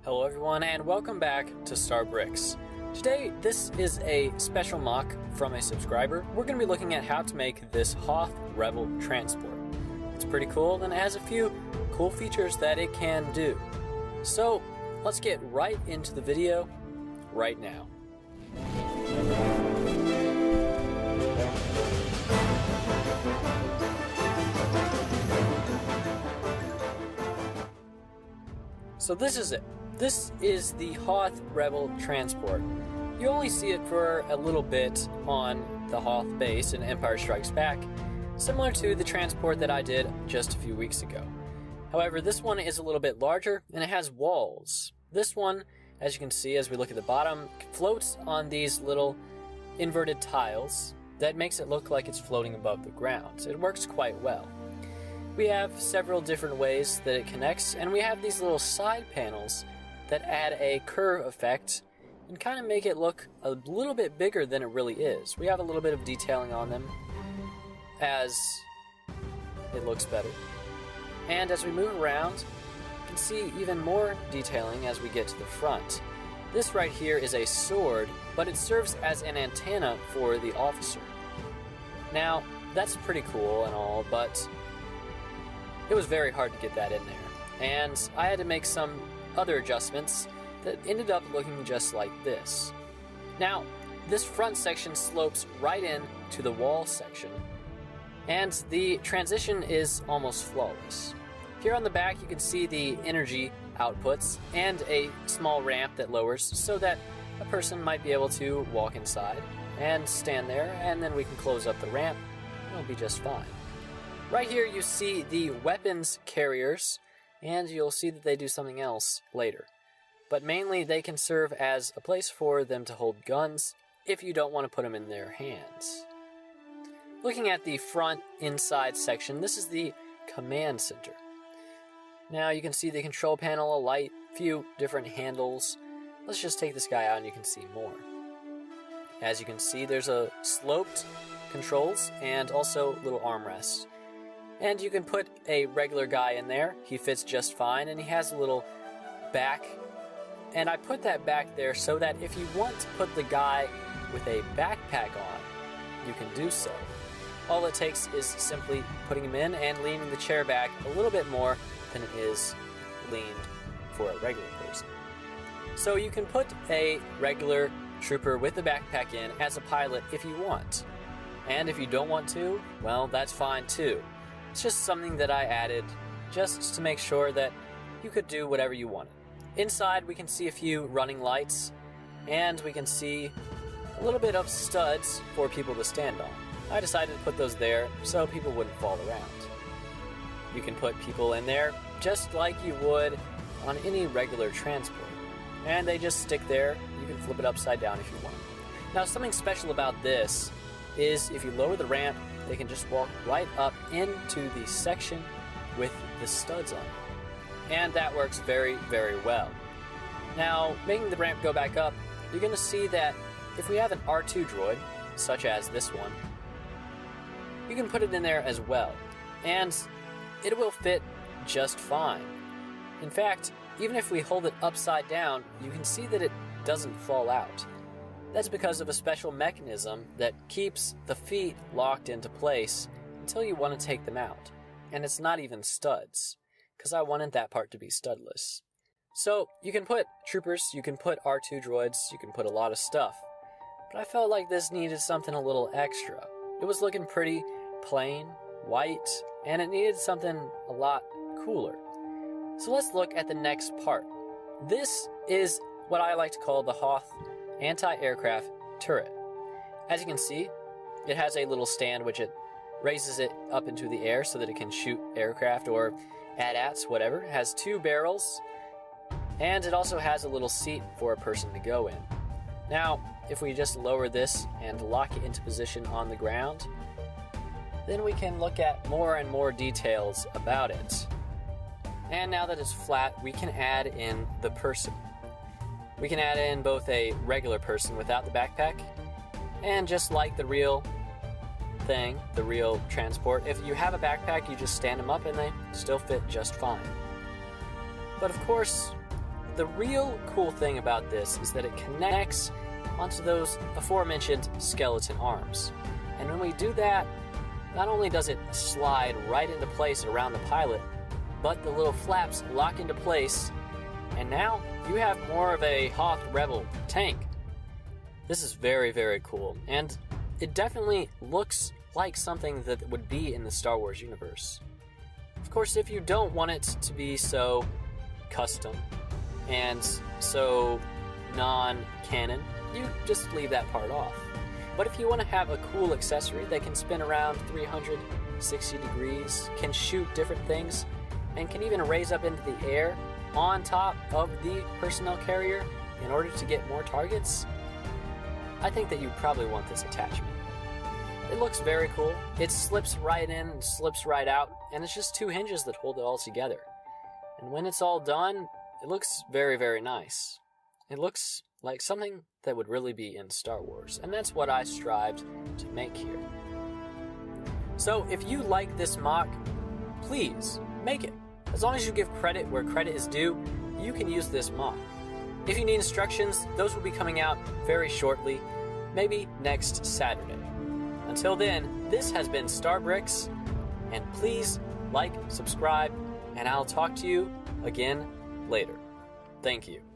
Hello everyone and welcome back to StarBricks. Today, this is a special mock from a subscriber. We're going to be looking at how to make this Hoth Rebel Transport. It's pretty cool and it has a few cool features that it can do. So, let's get right into the video right now. So this is it. This is the Hoth Rebel Transport. You only see it for a little bit on the Hoth base in Empire Strikes Back, similar to the transport that I did just a few weeks ago. However, this one is a little bit larger and it has walls. This one, as you can see as we look at the bottom, floats on these little inverted tiles that makes it look like it's floating above the ground. It works quite well. We have several different ways that it connects, and we have these little side panels that add a curve effect and kind of make it look a little bit bigger than it really is. We have a little bit of detailing on them as it looks better. And as we move around, you can see even more detailing as we get to the front. This right here is a sword, but it serves as an antenna for the officer. Now, that's pretty cool and all, but it was very hard to get that in there. And I had to make some other adjustments that ended up looking just like this. Now, this front section slopes right in to the wall section, and the transition is almost flawless. Here on the back, you can see the energy outputs and a small ramp that lowers so that a person might be able to walk inside and stand there, and then we can close up the ramp and it'll be just fine. Right here you see the weapons carriers, and you'll see that they do something else later. But mainly they can serve as a place for them to hold guns if you don't want to put them in their hands. Looking at the front inside section, this is the command center. Now you can see the control panel, a light, few different handles. Let's just take this guy out and you can see more. As you can see, there's a sloped controls and also little armrests. And you can put a regular guy in there. He fits just fine, and he has a little back. And I put that back there so that if you want to put the guy with a backpack on, you can do so. All it takes is simply putting him in and leaning the chair back a little bit more than it is leaned for a regular person. So you can put a regular trooper with the backpack in as a pilot if you want. And if you don't want to, well, that's fine too. It's just something that I added just to make sure that you could do whatever you wanted. Inside we can see a few running lights, and we can see a little bit of studs for people to stand on. I decided to put those there so people wouldn't fall around. You can put people in there just like you would on any regular transport, and they just stick there. You can flip it upside down if you want. Now, something special about this is if you lower the ramp, they can just walk right up into the section with the studs on it. And that works very, very well. Now, making the ramp go back up, you're going to see that if we have an R2 droid, such as this one, you can put it in there as well. And it will fit just fine. In fact, even if we hold it upside down, you can see that it doesn't fall out. That's because of a special mechanism that keeps the feet locked into place until you want to take them out. And it's not even studs, because I wanted that part to be studless. So you can put troopers, you can put R2 droids, you can put a lot of stuff. But I felt like this needed something a little extra. It was looking pretty plain, white, and it needed something a lot cooler. So let's look at the next part. This is what I like to call the Hoth Anti-Aircraft Turret. As you can see, it has a little stand which it raises it up into the air so that it can shoot aircraft or AT-ATs, whatever. It has two barrels, and it also has a little seat for a person to go in. Now, if we just lower this and lock it into position on the ground, then we can look at more and more details about it. And now that it's flat, we can add in the person. We can add in both a regular person without the backpack, and just like the real thing, the real transport, if you have a backpack, you just stand them up and they still fit just fine. But of course, the real cool thing about this is that it connects onto those aforementioned skeleton arms. And when we do that, not only does it slide right into place around the pilot, but the little flaps lock into place, and now you have more of a Hoth Rebel tank. This is very, very cool, and it definitely looks like something that would be in the Star Wars universe. Of course, if you don't want it to be so custom and so non-canon, you just leave that part off. But if you want to have a cool accessory that can spin around 360 degrees, can shoot different things, and can even raise up into the air on top of the personnel carrier in order to get more targets, I think that you probably want this attachment. It looks very cool. It slips right in and slips right out, and it's just two hinges that hold it all together. And when it's all done, it looks very, very nice. It looks like something that would really be in Star Wars, and that's what I strived to make here. So if you like this mock, please make it. As long as you give credit where credit is due, you can use this mock. If you need instructions, those will be coming out very shortly, maybe next Saturday. Until then, this has been StarBricks, and please like, subscribe, and I'll talk to you again later. Thank you.